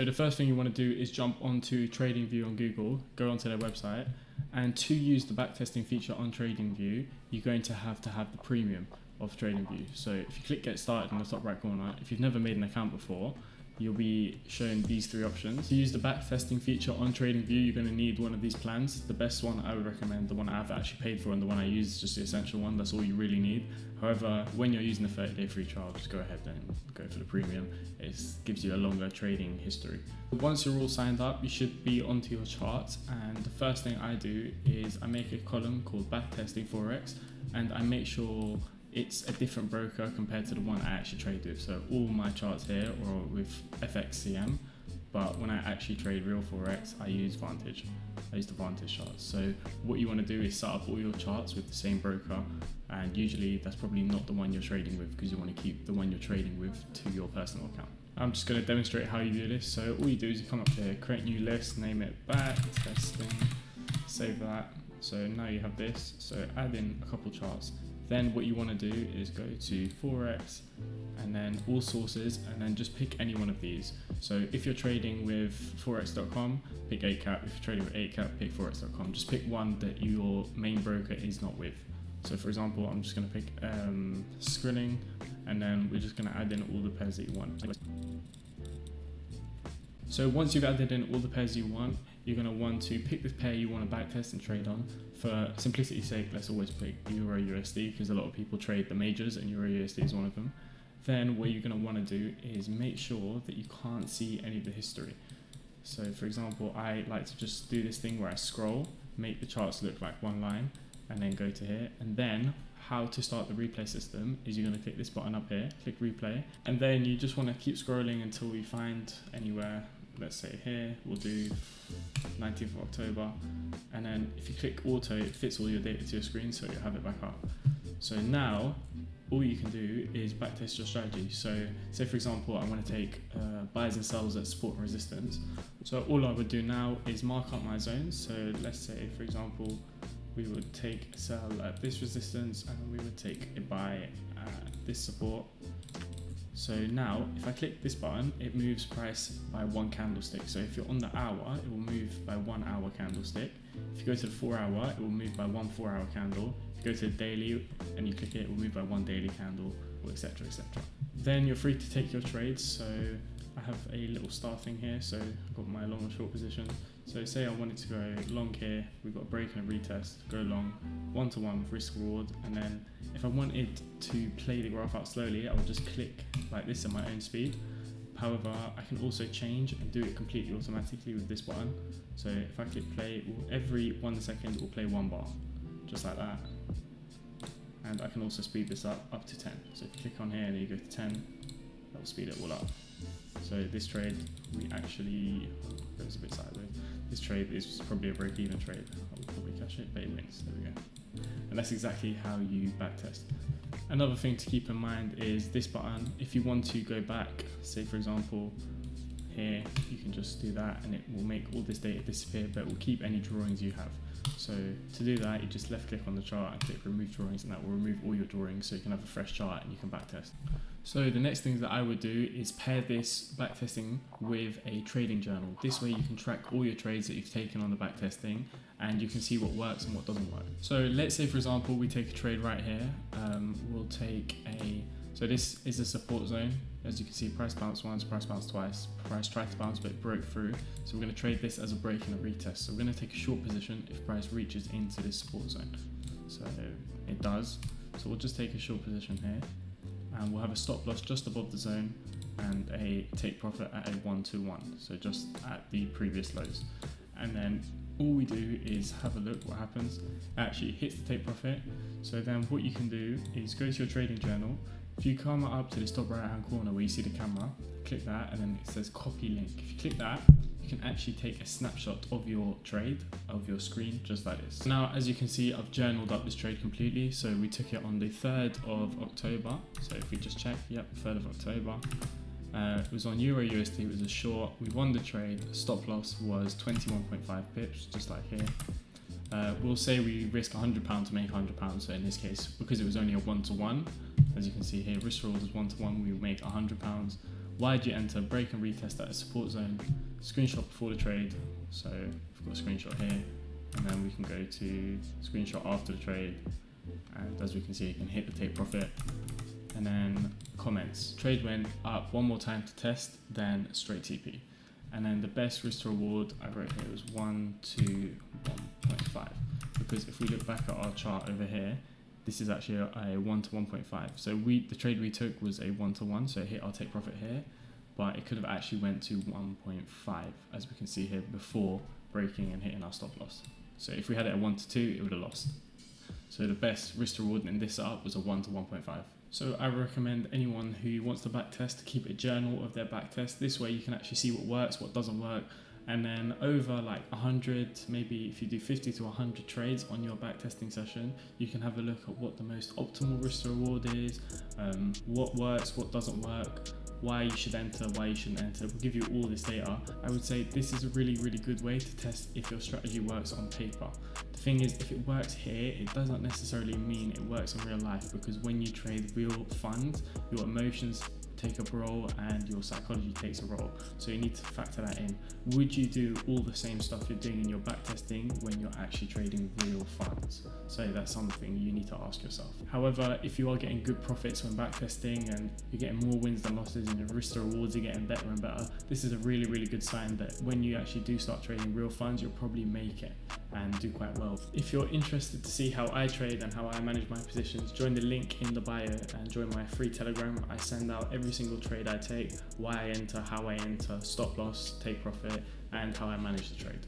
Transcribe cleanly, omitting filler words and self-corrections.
So the first thing you want to do is jump onto TradingView on Google, go onto their website, and to use the backtesting feature on TradingView, you're going to have the premium of TradingView. So if you click get started in the top right corner, if you've never made an account before, you'll be shown these three options. To use the backtesting feature on TradingView, you're going to need one of these plans. The best one I would recommend, the one I've actually paid for and the one I use is just the essential one. That's all you really need. However, when you're using the 30-day free trial, just go ahead and go for the premium. It gives you a longer trading history. Once you're all signed up, you should be onto your charts. And the first thing I do is I make a column called backtesting Forex, and I make sure it's a different broker compared to the one I actually trade with. So all my charts here are with FXCM, but when I actually trade real Forex, I use Vantage. I use the Vantage charts. So what you want to do is set up all your charts with the same broker, and usually that's probably not the one you're trading with because you want to keep the one you're trading with to your personal account. I'm just going to demonstrate how you do this. So all you do is you come up here, create new list, name it backtesting, save that. So now you have this. So add in a couple charts. Then what you want to do is go to Forex and then all sources and then just pick any one of these. So if you're trading with Forex.com, pick 8cap. If you're trading with 8cap, pick Forex.com. Just pick one that your main broker is not with. So for example, I'm just going to pick Skrilling, and then we're just going to add in all the pairs that you want. So once you've added in all the pairs you want, you're going to want to pick the pair you want to backtest and trade on. For simplicity's sake, let's always pick Euro USD because a lot of people trade the majors and Euro USD is one of them. Then what you're going to want to do is make sure that you can't see any of the history. So for example, I like to just do this thing where I scroll, make the charts look like one line, and then go to here. And then how to start the replay system is you're going to click this button up here, click replay, and then you just want to keep scrolling until you find anywhere. Let's say here, we'll do 19th of October. And then if you click auto, it fits all your data to your screen, so you'll have it back up. So now, all you can do is backtest your strategy. So say for example, I want to take buys and sells at support and resistance. So all I would do now is mark up my zones. So let's say for example, we would take a sell at this resistance and we would take a buy at this support. So now, if I click this button, it moves price by one candlestick. So if you're on the hour, it will move by 1 hour candlestick. If you go to the 4 hour, it will move by 1 4 hour candle. If you go to the daily and you click it, it will move by 1 daily candle, or etc, etc. Then you're free to take your trades. So I have a little star thing here. So I've got my long and short position. So say I wanted to go long here, we've got a break and a retest, go long, 1-to-1 risk reward, and then if I wanted to play the graph out slowly, I would just click like this at my own speed. However, I can also change and do it completely automatically with this button. So if I click play, every 1 second it will play 1 bar, just like that. And I can also speed this up to 10. So if you click on here and you go to 10, that will speed it all up. So this trade, we actually, it was a bit sideways. This trade is probably a break-even trade. I will probably cash it, but it wins. There we go. And that's exactly how you backtest. Another thing to keep in mind is this button. If you want to go back, say for example, here, you can just do that and it will make all this data disappear, but it will keep any drawings you have. So to do that, you just left click on the chart and click remove drawings, and that will remove all your drawings so you can have a fresh chart and you can backtest. So the next thing that I would do is pair this backtesting with a trading journal. This way you can track all your trades that you've taken on the backtesting and you can see what works and what doesn't work. So let's say for example, we take a trade right here. We'll take so this is a support zone. As you can see, price bounced once, price bounced twice, price tried to bounce but it broke through. So we're going to trade this as a break and a retest. So we're going to take a short position if price reaches into this support zone. So it does. So we'll just take a short position here and we'll have a stop loss just above the zone and a take profit at a 1-to-1. So just at the previous lows. And then all we do is have a look what happens. It actually hits the take profit. So then what you can do is go to your trading journal. If you come up to this top right hand corner where you see the camera, click that and then it says copy link. If you click that, you can actually take a snapshot of your trade, of your screen, just like this. Now, as you can see, I've journaled up this trade completely. So we took it on the 3rd of October. So if we just check, yep, 3rd of October. It was on Euro USD, it was a short. We won the trade. Stop loss was 21.5 pips, just like here. We'll say we risk £100 to make £100. So in this case, because it was only a 1-to-1, as you can see here, risk reward is 1-to-1. We make £100. Why do you enter? Break and retest at a support zone. Screenshot before the trade. So we've got a screenshot here, and then we can go to screenshot after the trade. And as we can see, you can hit the take profit. And then comments. Trade went up one more time to test, then straight TP. And then the best risk to reward I wrote here was 1 to 1.5. Because if we look back at our chart over here, this is actually a 1 to 1.5. So the trade we took was a 1 to 1, so it hit our take profit here, but it could have actually went to 1.5, as we can see here, before breaking and hitting our stop loss. So if we had it at 1 to 2, it would have lost. So the best risk to reward in this setup was a 1 to 1.5. So I recommend anyone who wants to backtest to keep a journal of their backtest. This way you can actually see what works, what doesn't work. And then over like 100, maybe if you do 50 to 100 trades on your backtesting session, you can have a look at what the most optimal risk to reward is, what works, what doesn't work, why you should enter, why you shouldn't enter. We'll give you all this data. I would say this is a really, really good way to test if your strategy works on paper. The thing is, if it works here, it doesn't necessarily mean it works in real life, because when you trade real funds, your emotions take a role and your psychology takes a role. So you need to factor that in. Would you do all the same stuff you're doing in your backtesting when you're actually trading real funds? So that's something you need to ask yourself. However, if you are getting good profits when backtesting and you're getting more wins than losses and your risk to rewards are getting better and better, this is a really, really good sign that when you actually do start trading real funds, you'll probably make it and do quite well. If you're interested to see how I trade and how I manage my positions, join the link in the bio and join my free Telegram. I send out every single trade I take, why I enter, how I enter, stop loss, take profit, and how I manage the trade.